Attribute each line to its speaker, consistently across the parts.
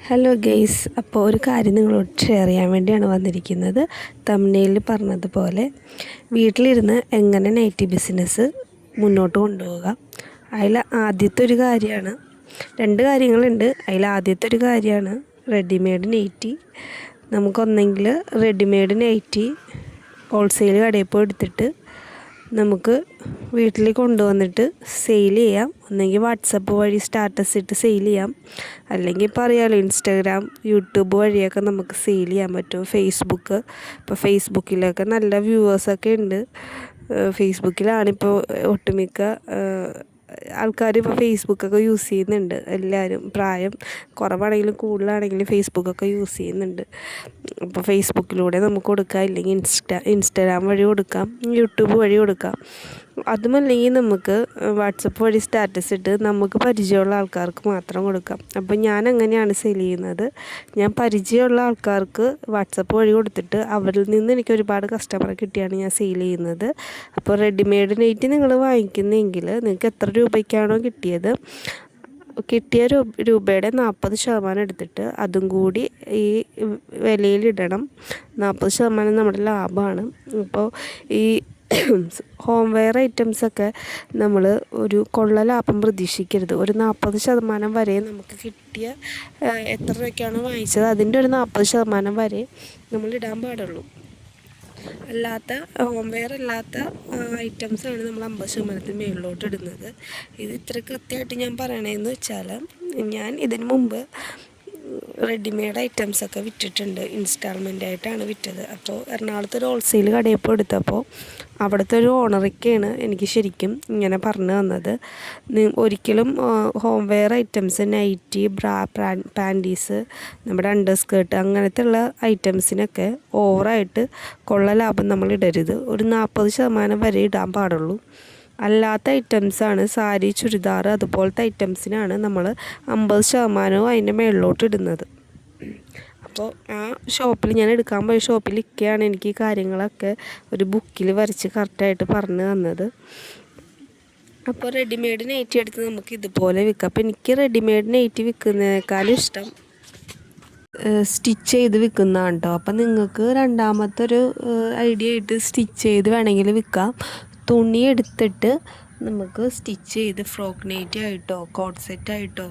Speaker 1: Hello guys, അപ്പോൾ ഒരു കാര്യം നിങ്ങളോട് ഷെയർ ചെയ്യാൻ വേണ്ടിയാണ് വന്നിരിക്കുന്നത്. തംബ്നെയിലിൽ പറഞ്ഞതുപോലെ വീട്ടിലിരുന്ന് എങ്ങനെ നൈറ്റി ബിസിനസ് മുന്നോട്ട് കൊണ്ടുപോകാം. അതിൽ ആദ്യത്തെ ഒരു കാര്യമാണ്, രണ്ട് കാര്യങ്ങളുണ്ട്. അതിൽ ആദ്യത്തെ ഒരു കാര്യമാണ് റെഡിമെയ്ഡ് നൈറ്റി. നമുക്കൊന്നെങ്കിൽ റെഡിമെയ്ഡ് നൈറ്റി ഹോൾസെയിൽ കടയിൽ പോയി എടുത്തിട്ട് നമുക്ക് വീട്ടിൽ കൊണ്ടുവന്നിട്ട് സെയിൽ ചെയ്യാം. ഒന്നെങ്കിൽ വാട്സപ്പ് വഴി സ്റ്റാറ്റസ് ഇട്ട് സെയിൽ ചെയ്യാം, അല്ലെങ്കിൽ ഇപ്പോൾ അറിയാമല്ലോ ഇൻസ്റ്റാഗ്രാം, യൂട്യൂബ് വഴിയൊക്കെ നമുക്ക് സെയിൽ ചെയ്യാൻ പറ്റും. ഇപ്പോൾ ഫേസ്ബുക്കിലൊക്കെ നല്ല വ്യൂവേഴ്സൊക്കെ ഉണ്ട്. ഫേസ്ബുക്കിലാണിപ്പോൾ ഒട്ടുമിക്ക ആൾക്കാർ ഇപ്പോൾ ഫേസ്ബുക്കൊക്കെ യൂസ് ചെയ്യുന്നുണ്ട്. എല്ലാവരും പ്രായം കുറവാണെങ്കിലും കൂടുതലാണെങ്കിലും ഫേസ്ബുക്കൊക്കെ യൂസ് ചെയ്യുന്നുണ്ട്. അപ്പോൾ ഫേസ്ബുക്കിലൂടെ നമുക്ക് കൊടുക്കാം, ഇല്ലെങ്കിൽ ഇൻസ്റ്റാഗ്രാം വഴി കൊടുക്കാം, യൂട്യൂബ് വഴി കൊടുക്കാം. അതുമല്ലെങ്കിൽ നമുക്ക് വാട്സപ്പ് വഴി സ്റ്റാറ്റസ് ഇട്ട് നമുക്ക് പരിചയമുള്ള ആൾക്കാർക്ക് മാത്രം കൊടുക്കാം. അപ്പോൾ ഞാൻ അങ്ങനെയാണ് സെയിൽ ചെയ്യുന്നത്. ഞാൻ പരിചയമുള്ള ആൾക്കാർക്ക് വാട്സപ്പ് വഴി കൊടുത്തിട്ട് അവരിൽ നിന്ന് എനിക്ക് ഒരുപാട് കസ്റ്റമറെ കിട്ടിയാണ് ഞാൻ സെയിൽ ചെയ്യുന്നത്. അപ്പോൾ റെഡിമെയ്ഡ് നൈറ്റി നിങ്ങൾ വാങ്ങിക്കുന്നെങ്കിൽ നിങ്ങൾക്ക് എത്ര രൂപയ്ക്കാണോ കിട്ടിയ രൂപയുടെ 40% എടുത്തിട്ട് അതും കൂടി ഈ വിലയിലിടണം. 40% നമ്മുടെ ലാഭമാണ്. അപ്പോൾ ഈ ഹോം വെയർ ഐറ്റംസൊക്കെ നമ്മൾ ഒരു കൊള്ള ലാഭം പ്രതീക്ഷിക്കരുത്. ഒരു 40% വരെ നമുക്ക് കിട്ടിയ എത്ര രൂപയ്ക്കാണോ വാങ്ങിച്ചത് അതിൻ്റെ ഒരു 40% വരെ നമ്മൾ ഇടാൻ പാടുള്ളൂ. അല്ലാത്ത ഹോം വെയർ അല്ലാത്ത ഐറ്റംസാണ് നമ്മൾ 50% മുകളിലോട്ട് ഇടുന്നത്. ഇത് ഇത്ര കൃത്യമായിട്ട് ഞാൻ പറയണതെന്ന് വെച്ചാൽ, ഞാൻ ഇതിന് മുമ്പ് റെഡിമെയ്ഡ് ഐറ്റംസൊക്കെ വിറ്റിട്ടുണ്ട്. ഇൻസ്റ്റാൾമെൻ്റായിട്ടാണ് വിറ്റത്. അപ്പോൾ എറണാകുളത്ത് ഒരു ഹോൾസെയിൽ കടയിൽ പോയി എടുത്തപ്പോൾ അവിടുത്തെ ഒരു ഓണറൊക്കെയാണ് എനിക്ക് ശരിക്കും ഇങ്ങനെ പറഞ്ഞു തന്നത്, ഒരിക്കലും ഹോം വെയർ ഐറ്റംസ്, നൈറ്റി, ബ്രാ, പാൻറ്റീസ്, നമ്മുടെ അണ്ടർ സ്കേർട്ട്, അങ്ങനത്തെ ഉള്ള ഐറ്റംസിനൊക്കെ ഓവറായിട്ട് കൊള്ള ലാഭം നമ്മൾ ഇടരുത്. ഒരു 40% വരെ ഇടാൻ പാടുള്ളൂ. അല്ലാത്ത ഐറ്റംസാണ് സാരി, ചുരിദാർ, അതുപോലത്തെ ഐറ്റംസിനാണ് നമ്മൾ 50% അതിൻ്റെ മുകളിലോട്ട് ഇടുന്നത്. അപ്പോൾ ആ ഷോപ്പിൽ, ഞാൻ എടുക്കാൻ പോയ ഷോപ്പിൽ ഇക്കയാണ് എനിക്ക് ഈ കാര്യങ്ങളൊക്കെ ഒരു ബുക്കിൽ വരച്ച് കറക്റ്റായിട്ട് പറഞ്ഞു തന്നത്. അപ്പോൾ റെഡിമെയ്ഡ് നൈറ്റി എടുത്ത് നമുക്ക് ഇതുപോലെ വിൽക്കാം. അപ്പോൾ എനിക്ക് റെഡിമെയ്ഡ് നൈറ്റി വിൽക്കുന്നതിനേക്കാളും ഇഷ്ടം സ്റ്റിച്ച് ചെയ്ത് വിൽക്കുന്നതാണ് കേട്ടോ. അപ്പം നിങ്ങൾക്ക് രണ്ടാമത്തെ ഒരു ഐഡിയ ആയിട്ട് സ്റ്റിച്ച് ചെയ്ത് വേണമെങ്കിൽ വിൽക്കാം. തുണി എടുത്തിട്ട് നമുക്ക് സ്റ്റിച്ച് ചെയ്ത് ഫ്രോക്ക് നൈറ്റി ആയിട്ടോ കോട്ട് സെറ്റായിട്ടോ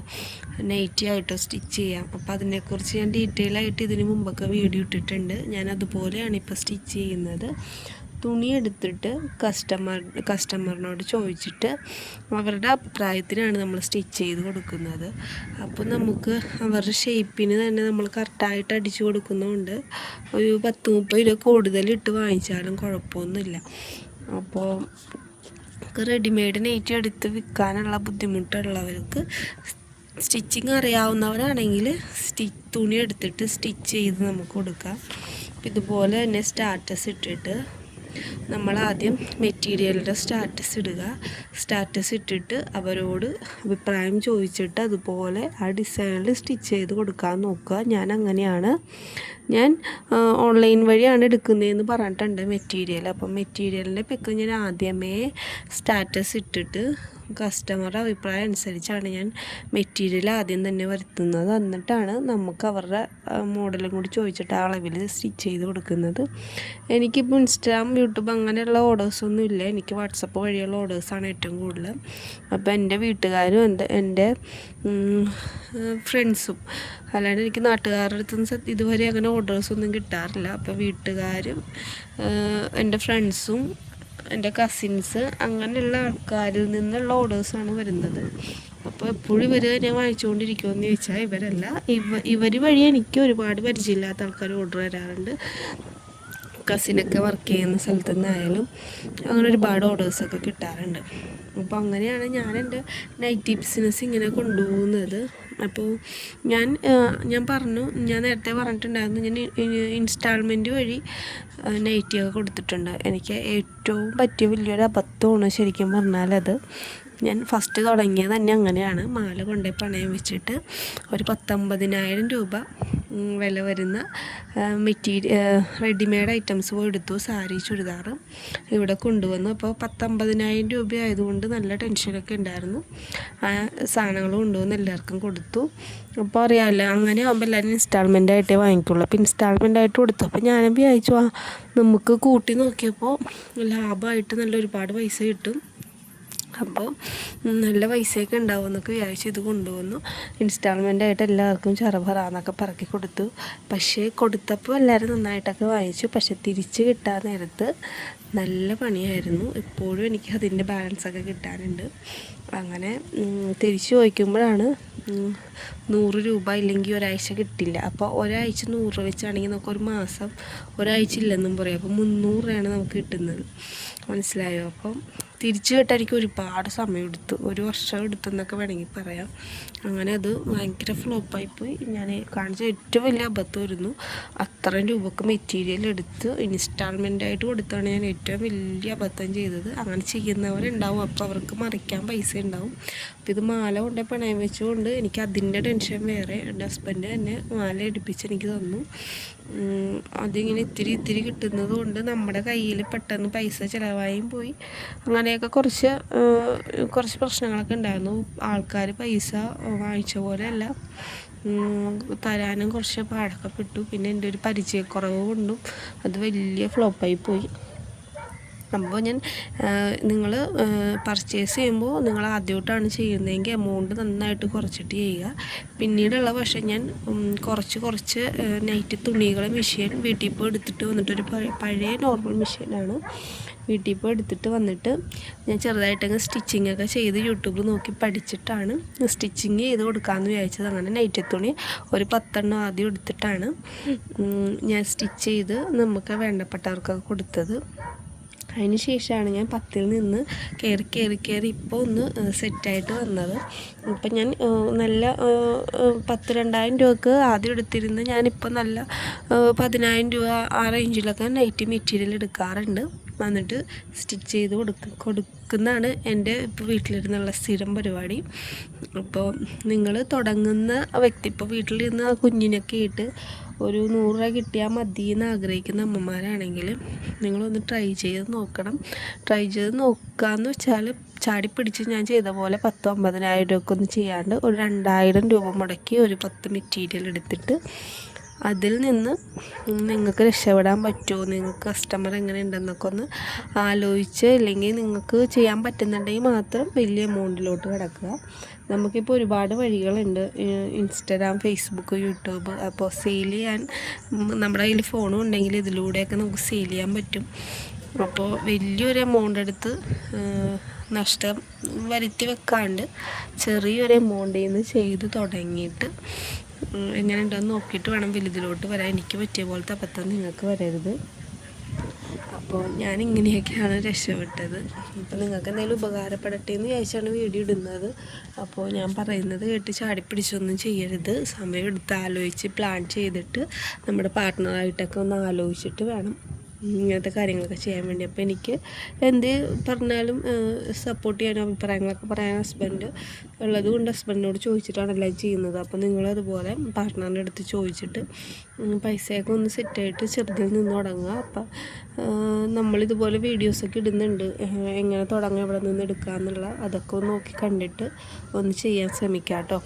Speaker 1: നൈറ്റി ആയിട്ടോ സ്റ്റിച്ച് ചെയ്യാം. അപ്പോൾ അതിനെക്കുറിച്ച് ഞാൻ ഡീറ്റെയിൽ ആയിട്ട് ഇതിന് മുമ്പൊക്കെ വീഡിയോ ഇട്ടിട്ടുണ്ട്. ഞാൻ അതുപോലെയാണ് ഇപ്പോൾ സ്റ്റിച്ച് ചെയ്യുന്നത്. തുണി എടുത്തിട്ട് കസ്റ്റമറിനോട് ചോദിച്ചിട്ട് അവരുടെ അഭിപ്രായത്തിനാണ് നമ്മൾ സ്റ്റിച്ച് ചെയ്ത് കൊടുക്കുന്നത്. അപ്പോൾ നമുക്ക് അവരുടെ ഷേപ്പിന് തന്നെ നമ്മൾ കറക്റ്റായിട്ട് അടിച്ചു കൊടുക്കുന്നതുകൊണ്ട് ഒരു 10-30 രൂപ കൂടുതലിട്ട് വാങ്ങിച്ചാലും കുഴപ്പമൊന്നുമില്ല. അപ്പോൾ റെഡിമെയ്ഡ് നൈറ്റി എടുത്ത് വിൽക്കാനുള്ള ബുദ്ധിമുട്ടുള്ളവർക്ക്, സ്റ്റിച്ചിങ് അറിയാവുന്നവരാണെങ്കിൽ തുണി എടുത്തിട്ട് സ്റ്റിച്ച് ചെയ്ത് നമുക്ക് കൊടുക്കാം. ഇതുപോലെ തന്നെ സ്റ്റാറ്റസ് ഇട്ടിട്ട് നമ്മൾ ആദ്യം മെറ്റീരിയലിൻ്റെ സ്റ്റാറ്റസ് ഇടുക. സ്റ്റാറ്റസ് ഇട്ടിട്ട് അവരോട് അഭിപ്രായം ചോദിച്ചിട്ട് അതുപോലെ ആ ഡിസൈനിൽ സ്റ്റിച്ച് ചെയ്ത് കൊടുക്കാൻ നോക്കുക. ഞാൻ അങ്ങനെയാണ്, ഞാൻ ഓൺലൈൻ വഴിയാണ് എടുക്കുന്നതെന്ന് പറഞ്ഞിട്ടുണ്ട് മെറ്റീരിയൽ. അപ്പം മെറ്റീരിയലിൻ്റെ പിക്ക് ഞാൻ ആദ്യമേ സ്റ്റാറ്റസ് ഇട്ടിട്ട് കസ്റ്റമറുടെ അഭിപ്രായം അനുസരിച്ചാണ് ഞാൻ മെറ്റീരിയൽ ആദ്യം തന്നെ വരുത്തുന്നത്. എന്നിട്ടാണ് നമുക്ക് അവരുടെ മോഡലും കൂടി ചോദിച്ചിട്ട് ആ അളവിൽ സ്റ്റിച്ച് ചെയ്ത് കൊടുക്കുന്നത്. എനിക്കിപ്പോൾ ഇൻസ്റ്റാഗ്രാം, യൂട്യൂബ് അങ്ങനെയുള്ള ഓർഡേഴ്സൊന്നും ഇല്ല. എനിക്ക് വാട്സപ്പ് വഴിയുള്ള ഓർഡേഴ്സാണ് ഏറ്റവും കൂടുതൽ. അപ്പോൾ എൻ്റെ വീട്ടുകാരും എൻ്റെ ഫ്രണ്ട്സും, അല്ലാണ്ട് എനിക്ക് നാട്ടുകാരുടെ അടുത്തുനിന്ന് ഇതുവരെ അങ്ങനെ ഓർഡേഴ്സൊന്നും കിട്ടാറില്ല. അപ്പോൾ വീട്ടുകാരും എൻ്റെ ഫ്രണ്ട്സും എൻ്റെ കസിൻസ് അങ്ങനെയുള്ള ആൾക്കാരിൽ നിന്നുള്ള ഓർഡേഴ്സാണ് വരുന്നത്. അപ്പോൾ എപ്പോഴും ഇവർ ഞാൻ വാങ്ങിച്ചുകൊണ്ടിരിക്കുമെന്ന് ചോദിച്ചാൽ ഇവരല്ല, ഇവർ വഴി എനിക്ക് ഒരുപാട് പരിചയമില്ലാത്ത ആൾക്കാർ ഓർഡർ വരാറുണ്ട്. കസിനൊക്കെ വർക്ക് ചെയ്യുന്ന സ്ഥലത്തു നിന്നായാലും അങ്ങനെ ഒരുപാട് ഓർഡേഴ്സൊക്കെ കിട്ടാറുണ്ട്. അപ്പോൾ അങ്ങനെയാണ് ഞാൻ എൻ്റെ നൈറ്റി ബിസിനസ് ഇങ്ങനെ കൊണ്ടുപോകുന്നത്. അപ്പോൾ ഞാൻ നേരത്തെ പറഞ്ഞിട്ടുണ്ടായിരുന്നു, ഞാൻ ഇൻസ്റ്റാൾമെൻറ്റ് വഴി നൈറ്റിയൊക്കെ കൊടുത്തിട്ടുണ്ട്. എനിക്ക് ഏറ്റവും പറ്റിയ വലിയൊരു അബദ്ധമാണ് ശരിക്കും പറഞ്ഞാലത്. ഞാൻ ഫസ്റ്റ് തുടങ്ങിയത് തന്നെ അങ്ങനെയാണ്. മാല കൊണ്ടുപോയി പണയം വെച്ചിട്ട് ഒരു 19,000 രൂപ വില വരുന്ന റെഡിമെയ്ഡ് ഐറ്റംസ് പോയി എടുത്തു. സാരി, ചുരിദാർ ഇവിടെ കൊണ്ടുവന്നു. അപ്പോൾ 10-50,000 രൂപ ആയതുകൊണ്ട് നല്ല ടെൻഷനൊക്കെ ഉണ്ടായിരുന്നു. ആ സാധനങ്ങൾ കൊണ്ടുവന്ന് എല്ലാവർക്കും കൊടുത്തു. അപ്പോൾ അറിയാമല്ലോ, അങ്ങനെ ആകുമ്പോൾ എല്ലാവരും ഇൻസ്റ്റാൾമെൻ്റ് ആയിട്ടേ വാങ്ങിക്കുള്ളൂ. അപ്പോൾ ഇൻസ്റ്റാൾമെൻ്റ് ആയിട്ട് കൊടുത്തു. അപ്പോൾ ഞാനും വിചാരിച്ചു നമുക്ക് കൂട്ടി നോക്കിയപ്പോൾ ലാഭമായിട്ട് നല്ല ഒരുപാട് പൈസ കിട്ടും, അപ്പോൾ നല്ല പൈസയൊക്കെ ഉണ്ടാവും എന്നൊക്കെ വിചാരിച്ച് ഇത് കൊണ്ടുവന്നു. ഇൻസ്റ്റാൾമെൻ്റ് ആയിട്ട് എല്ലാവർക്കും ചെറുപറാന്നൊക്കെ പറക്കി കൊടുത്തു. പക്ഷേ കൊടുത്തപ്പോൾ എല്ലാവരും നന്നായിട്ടൊക്കെ വാങ്ങിച്ചു. പക്ഷെ തിരിച്ച് കിട്ടാൻ നേരത്ത് നല്ല പണിയായിരുന്നു. ഇപ്പോഴും എനിക്ക് അതിൻ്റെ ബാലൻസൊക്കെ കിട്ടാനുണ്ട്. അങ്ങനെ തിരിച്ച് ചോദിക്കുമ്പോഴാണ് 100 രൂപ ഇല്ലെങ്കിൽ ഒരാഴ്ച കിട്ടില്ല. അപ്പോൾ ഒരാഴ്ച 100 വെച്ചാണെങ്കിൽ നമുക്ക് ഒരു മാസം ഒരാഴ്ച ഇല്ലെന്നും പറയും. അപ്പോൾ 300 രൂപയാണ് നമുക്ക് കിട്ടുന്നത്. മനസ്സിലായോ? അപ്പം തിരിച്ചു കിട്ടാൻ എനിക്ക് ഒരുപാട് സമയം എടുത്തു, 1 വർഷം എടുത്തെന്നൊക്കെ വേണമെങ്കിൽ പറയാം. അങ്ങനെ അത് ഭയങ്കര ഫ്ലോപ്പായിപ്പോയി. ഞാൻ കാണിച്ച ഏറ്റവും വലിയ അബദ്ധമായിരുന്നു. അത്രയും രൂപക്ക് മെറ്റീരിയൽ എടുത്ത് ഇൻസ്റ്റാൾമെൻ്റായിട്ട് കൊടുത്താണ് ഞാൻ ഏറ്റവും വലിയ അബദ്ധം ചെയ്തത്. അങ്ങനെ ചെയ്യുന്നവരുണ്ടാവും, അപ്പോൾ അവർക്ക് മറിക്കാൻ പൈസ ഉണ്ടാവും. അപ്പോൾ ഇത് മാല കൊണ്ട് പണയം വെച്ചുകൊണ്ട് എനിക്ക് അതിൻ്റെ ടെൻഷൻ വേറെ. എൻ്റെ ഹസ്ബൻഡ് തന്നെ മാല എടുപ്പിച്ച് എനിക്ക് തന്നു. അതിങ്ങനെ ഇത്തിരി കിട്ടുന്നത് കൊണ്ട് നമ്മുടെ കയ്യിൽ പെട്ടെന്ന് പൈസ ചിലവായും പോയി. അങ്ങനെയൊക്കെ കുറച്ച് പ്രശ്നങ്ങളൊക്കെ ഉണ്ടായിരുന്നു. ആൾക്കാർ പൈസ വാങ്ങിച്ച പോലെയല്ല തരാനും കുറച്ച് പാടൊക്കെ പെട്ടു. പിന്നെ എൻ്റെ ഒരു പരിചയക്കുറവ് കൊണ്ടും അത് വലിയ ഫ്ലോപ്പായി പോയി. അപ്പോൾ നിങ്ങൾ പർച്ചേസ് ചെയ്യുമ്പോൾ നിങ്ങൾ ആദ്യമായിട്ടാണ് ചെയ്യുന്നതെങ്കിൽ എമൗണ്ട് നന്നായിട്ട് കുറച്ചിട്ട് ചെയ്യുക. പിന്നീടുള്ള പക്ഷേ ഞാൻ കുറച്ച് നൈറ്റ് തുണികൾ മെഷീൻ വീട്ടിൽ പോയി എടുത്തിട്ട് വന്നിട്ടൊരു പഴയ നോർമൽ മെഷീനാണ്. വീട്ടിൽ പോയി എടുത്തിട്ട് വന്നിട്ട് ഞാൻ ചെറുതായിട്ടങ്ങ് സ്റ്റിച്ചിങ്ങൊക്കെ ചെയ്ത് യൂട്യൂബ് നോക്കി പഠിച്ചിട്ടാണ് സ്റ്റിച്ചിങ് ചെയ്ത് കൊടുക്കാമെന്ന് വിചാരിച്ചത്. അങ്ങനെ നൈറ്റി തുണി ഒരു 10 എണ്ണം ആദ്യം എടുത്തിട്ടാണ് ഞാൻ സ്റ്റിച്ച് ചെയ്ത് നമുക്ക് വേണ്ടപ്പെട്ടവർക്കൊക്കെ കൊടുത്തത്. അതിന് ശേഷമാണ് ഞാൻ 10-ൽ നിന്ന് കയറി ഇപ്പോൾ ഒന്ന് സെറ്റായിട്ട് വന്നത്. ഇപ്പം ഞാൻ നല്ല 2,000 രൂപക്ക് ആദ്യം എടുത്തിരുന്ന് ഞാനിപ്പോൾ നല്ല 10,000 രൂപ ആ റേഞ്ചിലൊക്കെ നൈറ്റി മെറ്റീരിയൽ എടുക്കാറുണ്ട്. വന്നിട്ട് സ്റ്റിച്ച് ചെയ്ത് കൊടുക്കുന്നതാണ് എൻ്റെ ഇപ്പോൾ വീട്ടിലിരുന്നുള്ള സ്ഥിരം പരിപാടി. അപ്പോൾ നിങ്ങൾ തുടങ്ങുന്ന വ്യക്തി, ഇപ്പോൾ വീട്ടിലിരുന്ന് കുഞ്ഞിനൊക്കെ ഇട്ട് ഒരു 100 രൂപ കിട്ടിയാൽ മതി എന്ന് ആഗ്രഹിക്കുന്ന അമ്മമാരാണെങ്കിൽ നിങ്ങളൊന്ന് ട്രൈ ചെയ്ത് നോക്കണം. ട്രൈ ചെയ്ത് നോക്കാമെന്ന് വെച്ചാൽ ചാടിപ്പിടിച്ച് ഞാൻ ചെയ്ത പോലെ 10,000-50,000 രൂപ ഒന്നും ചെയ്യാണ്ട് ഒരു 2,000 രൂപ മുടക്കി ഒരു 10 മെറ്റീരിയൽ എടുത്തിട്ട് അതിൽ നിന്ന് നിങ്ങൾക്ക് രക്ഷപ്പെടാൻ പറ്റുമോ, നിങ്ങൾക്ക് കസ്റ്റമർ എങ്ങനെ ഉണ്ടെന്നൊക്കെ ഒന്ന് ആലോചിച്ച്, അല്ലെങ്കിൽ നിങ്ങൾക്ക് ചെയ്യാൻ പറ്റുന്നുണ്ടെങ്കിൽ മാത്രം വലിയ എമൗണ്ടിലോട്ട് കിടക്കുക. നമുക്കിപ്പോൾ ഒരുപാട് വഴികളുണ്ട്, ഇൻസ്റ്റഗ്രാം, ഫേസ്ബുക്ക്, യൂട്യൂബ്. അപ്പോൾ സെയിൽ ചെയ്യാൻ നമ്മുടെ കയ്യിൽ ഫോണും ഉണ്ടെങ്കിൽ ഇതിലൂടെയൊക്കെ നമുക്ക് സെയിൽ ചെയ്യാൻ പറ്റും. അപ്പോൾ വലിയൊരു എമൗണ്ട് എടുത്ത് നഷ്ടം വരുത്തി വെക്കാണ്ട് ചെറിയൊരു എമൗണ്ടിൽ നിന്ന് ചെയ്ത് തുടങ്ങിയിട്ട് എങ്ങനെ ഉണ്ടെന്ന് നോക്കിയിട്ട് വേണം വലുതിലോട്ട് വരാൻ. എനിക്ക് പറ്റിയ പോലത്തെ അബദ്ധം നിങ്ങൾക്ക് വരരുത്. അപ്പോൾ ഞാൻ ഇങ്ങനെയൊക്കെയാണ് രക്ഷപ്പെട്ടത്. അപ്പോൾ നിങ്ങൾക്ക് എന്തെങ്കിലും ഉപകാരപ്പെടട്ടെ എന്ന് വിചാരിച്ചാണ് വീഡിയോ ഇടുന്നത്. അപ്പോൾ ഞാൻ പറയുന്നത് കേട്ട് ചാടിപ്പിടിച്ചൊന്നും ചെയ്യരുത്. സമയം എടുത്ത് ആലോചിച്ച് പ്ലാൻ ചെയ്തിട്ട് നമ്മുടെ പാർട്ട്ണറായിട്ടൊക്കെ ഒന്ന് ആലോചിച്ചിട്ട് വേണം ഇങ്ങനത്തെ കാര്യങ്ങളൊക്കെ ചെയ്യാൻ വേണ്ടി. അപ്പോൾ എനിക്ക് എന്ത് പറഞ്ഞാലും സപ്പോർട്ട് ചെയ്യാനും അഭിപ്രായങ്ങളൊക്കെ പറയാൻ ഹസ്ബൻഡ് ഉള്ളത് കൊണ്ട് ഹസ്ബൻഡിനോട് ചോദിച്ചിട്ടാണ് എല്ലാം ചെയ്യുന്നത്. അപ്പോൾ നിങ്ങളതുപോലെ പാർട്ട്ണറിൻ്റെ അടുത്ത് ചോദിച്ചിട്ട് പൈസയൊക്കെ ഒന്ന് സെറ്റായിട്ട് ചെറുതിൽ നിന്ന് തുടങ്ങുക. അപ്പം നമ്മളിതുപോലെ വീഡിയോസൊക്കെ ഇടുന്നുണ്ട്, എങ്ങനെ തുടങ്ങാം, എവിടെ നിന്ന് എടുക്കുക എന്നുള്ള, അതൊക്കെ ഒന്ന് നോക്കി കണ്ടിട്ട് ഒന്ന് ചെയ്യാൻ ശ്രമിക്കാം കേട്ടോ.